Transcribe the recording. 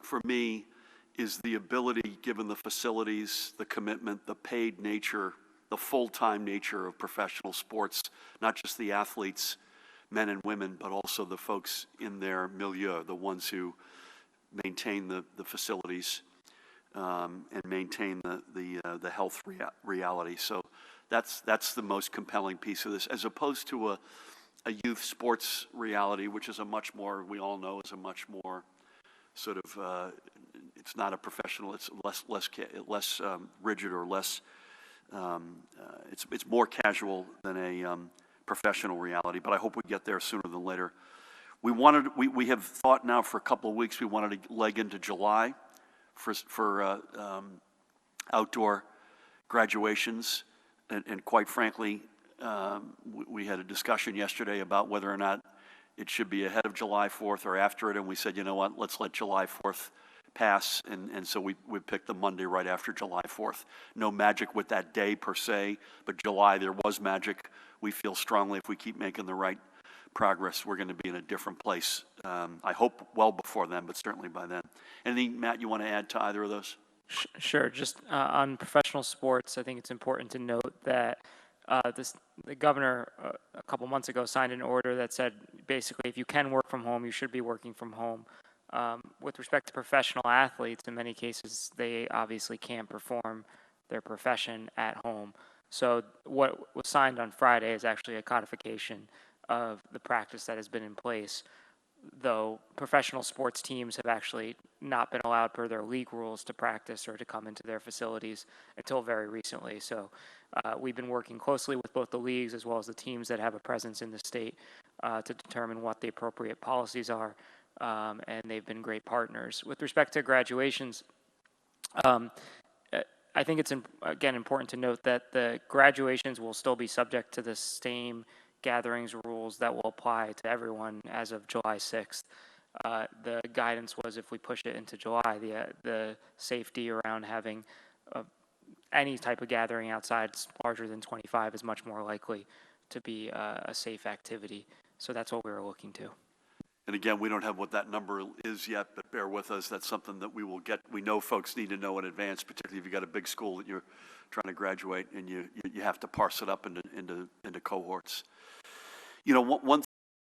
for me is the ability, given the facilities, the commitment, the paid nature, the full-time nature of professional sports, not just the athletes, men and women, but also the folks in their milieu, the ones who maintain the facilities and maintain the health reality. So that's the most compelling piece of this, as opposed to a youth sports reality, which is a much more, we all know, is a much more sort of, it's not a professional, it's less rigid or less, it's more casual than a professional reality, but I hope we get there sooner than later. We have thought now for a couple of weeks, we wanted to leg into July for outdoor graduations, and quite frankly, we had a discussion yesterday about whether or not it should be ahead of July 4th or after it, and we said, you know what, let's let July 4th pass, and so we picked the Monday right after July 4th. No magic with that day per se, but July there was magic. We feel strongly if we keep making the right progress, we're going to be in a different place. I hope well before then, but certainly by then. Anything, Matt, you want to add to either of those? Sure. Just on professional sports, I think it's important to note that the governor a couple months ago signed an order that said basically if you can work from home, you should be working from home. With respect to professional athletes, in many cases, they obviously can't perform their profession at home. So what was signed on Friday is actually a codification of the practice that has been in place, though professional sports teams have actually not been allowed per their league rules to practice or to come into their facilities until very recently. So we've been working closely with both the leagues as well as the teams that have a presence in the state to determine what the appropriate policies are, and they've been great partners. With respect to graduations, I think it's, again, important to note that the graduations will still be subject to the same gatherings rules that will apply to everyone as of July 6th. The guidance was if we push it into July, the safety around having any type of gathering outside larger than 25 is much more likely to be a safe activity. So that's what we were looking to. And again, we don't have what that number is yet, but bear with us. That's something that we will get. We know folks need to know in advance, particularly if you've got a big school that you're trying to graduate and you have to parse it up into cohorts. You know, one